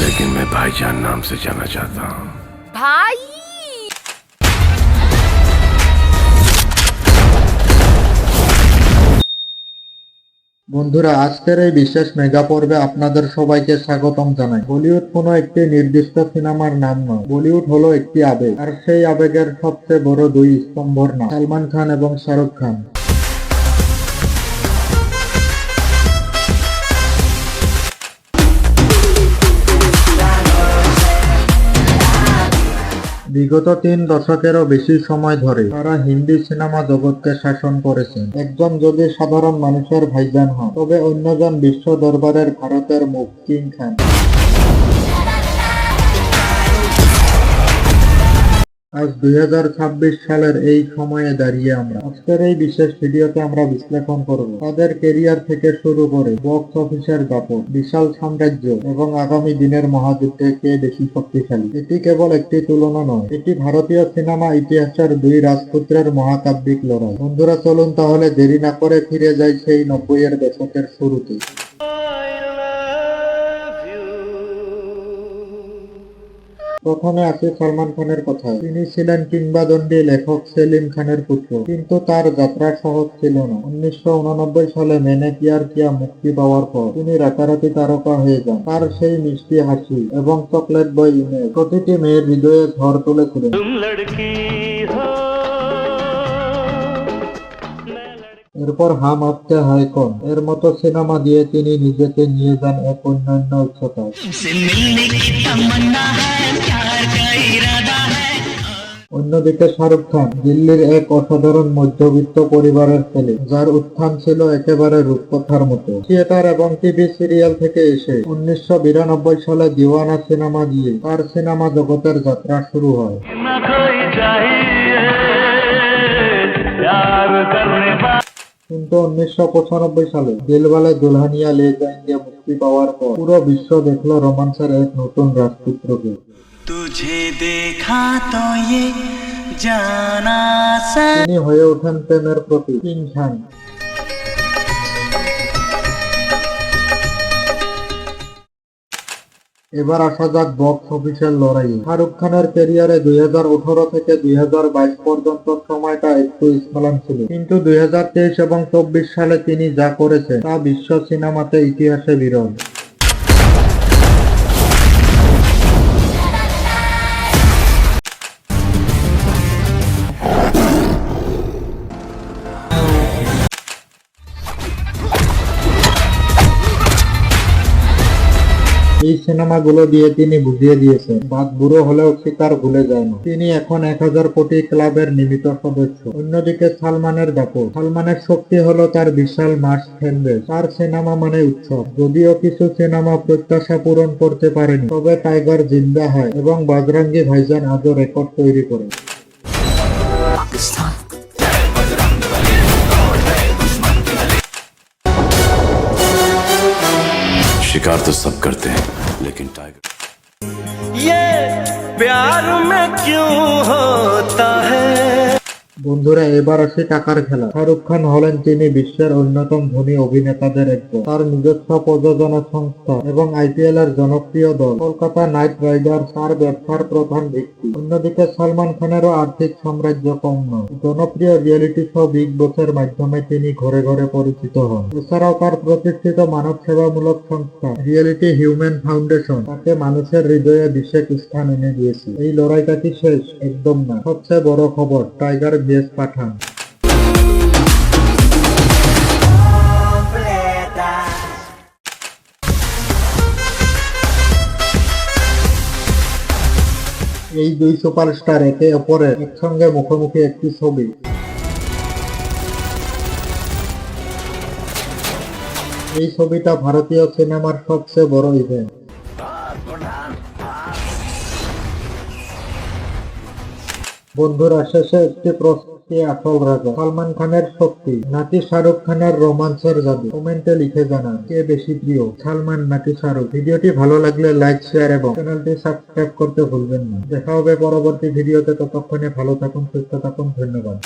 लेकिन मैं भाईजान नाम से जाना चाहता हूँ। ভাই বন্ধুরা, আজকের এই বিশেষ মেগা পর্বে আপনাদের সবাইকে স্বাগতম জানাই। বলিউড কোনো একটি নির্দিষ্ট সিনেমার নাম নয়, বলিউড হলো একটি আবেগ, আর সেই আবেগের সবচেয়ে বড় দুই স্তম্ভর নাম সালমান খান এবং শাহরুখ খান। বিগত 3 দশকেরও বেশি সময় ধরে তারা হিন্দি সিনেমা জগৎকে শাসন করেছেন। একজন যদি সাধারণ মানুষের ভাইজান হন, তবে অন্যজন বিশ্ব দরবারের ভারতের মুখ কিং খান। আজ 2026 সালের এই সময়ে দাঁড়িয়ে আমরা আজকের এই বিশেষ ভিডিওতে আমরা বিশ্লেষণ করব তাদের কেরিয়ার থেকে শুরু করে বক্স অফিসের দাপট, বিশাল সাম্রাজ্য এবং আগামী দিনের মহাযুদ্ধে কে বেশি শক্তিশালী। এটি কেবল একটি তুলনা নয়, এটি ভারতীয় সিনেমা ইতিহাসের দুই রাজপুত্রের মহাকাব্যিক লড়াই। বন্ধুরা, চলুন তাহলে দেরি না করে ফিরে যাই সেই 90-এর দশকের শুরুতে। প্রথমে আসে সালমান খানের কথায়। তিনি ছিলেন কিংবদন্তি লেখক সেলিম খানের পুত্র, কিন্তু তার যাত্রা সহজ ছিল না। 1989 সালে मैंने प्यार किया মুক্তি পাওয়ার পর তিনি রাতারাতি তারকা হয়ে যান। তার সেই মিষ্টি হাসি এবং চকলেট বয় ইমেজ প্রতিটি মেয়ের হৃদয়ে ঝড় তুলেছিলেন। এরপর হাম আপতে হায় কौन এর মতো সিনেমা দিয়ে তিনি নিজেকে নিয়ে যান এক অন্যান্য উচ্চতায়। অন্যদিকে শাহরুখ খান দিল্লির এক অসাধারণ মধ্যবিত্ত পরিবারের ছেলে, যার উত্থান ছিল একেবারে রূপকথার মতো। থিয়েটার এবং টিভি সিরিয়াল থেকে এসে 1992 সালে দিওয়ানা সিনেমা দিয়ে তার সিনেমা জগতের যাত্রা শুরু হয়। কিন্তু 1995 সালে দিলওয়ালে দুলহানিয়া লে যায়েঙ্গে মুক্তি পাওয়ার পর পুরো বিশ্ব দেখলো রোমান্সের এক নতুন রাজপুত্রকে। তিনি হয়ে ওঠেন প্রেমের প্রতীক কিং খান। এবার আসা যাক বক্স অফিসের লড়াইয়ে। শাহরুখ খানের ক্যারিয়ারে 2018 থেকে 2022 পর্যন্ত সময়টা একটু স্মরণ ছিল, কিন্তু 2023 এবং 24 সালে তিনি যা করেছেন তা বিশ্ব সিনেমাতে ইতিহাসে বিরল। এই সিনেমাগুলো দিয়ে তিনি বুঝিয়ে দিয়েছেন বাদ বুড়ো হলেও শিকার ভুলে যায় না। তিনি এখন 1000 কোটি ক্লাবের নিয়মিত সদস্য। অন্যদিকে সালমানের দাপট। সালমানের শক্তি হলো তার বিশাল মাস ফ্যানবেস। তার সিনেমা মানে উৎসব। যদিও কিছু সিনেমা প্রত্যাশা পূরণ করতে পারেনি, তবে টাইগার জিন্দা হয় এবং বজরঙ্গি ভাইজান আজও রেকর্ড তৈরি করে। शिकार तो सब करते हैं, लेकिन टाइगर ये प्यार में क्यों होता है। বন্ধুরা, এবার আসে টাকার খেলা। শাহরুখ খান হলেন তিনি বিশ্বের অন্যতম ধনী অভিনেতাদের একজন। তার নিজস্ব প্রযোজনা সংস্থা এবং IPL এর জনপ্রিয় দল কলকাতা নাইট রাইডার্স তার ব্যবসার প্রধান ভিত্তি। অন্যদিকে সালমান খানেরও আর্থিক সাম্রাজ্য কম নয়। জনপ্রিয় রিয়েলিটি শো বিগ বসের মাধ্যমে তিনি ঘরে ঘরে পরিচিত হন। এছাড়াও তার প্রতিষ্ঠিত মানব সেবামূলক সংস্থা রিয়েলিটি হিউম্যান ফাউন্ডেশন তাকে মানুষের হৃদয়ে বিশেষ স্থান এনে দিয়েছে। এই লড়াইটা কি শেষ? একদম না। সবচেয়ে বড় খবর, টাইগার ভিএস পাঠান। এই দুই সুপারস্টার একে অপরের একসঙ্গে মুখোমুখি একটি ছবি। এই ছবিটা ভারতীয় সিনেমার সবচেয়ে বড় ইভেন্ট। বন্ধুরা, শেষে একটি প্রশ্ন, কে আসল রাজা? সালমান খানের শক্তি নাকি শাহরুখ খানের রোমান্সের জাদু? কমেন্টে লিখে জানান কে বেশি প্রিয়, সালমান নাকি শাহরুখ। ভিডিওটি ভালো লাগলে লাইক, শেয়ার এবং চ্যানেলটি সাবস্ক্রাইব করতে ভুলবেন না। দেখা হবে পরবর্তী ভিডিওতে। ততক্ষণে ভালো থাকুন, সুস্থ থাকুন। ধন্যবাদ।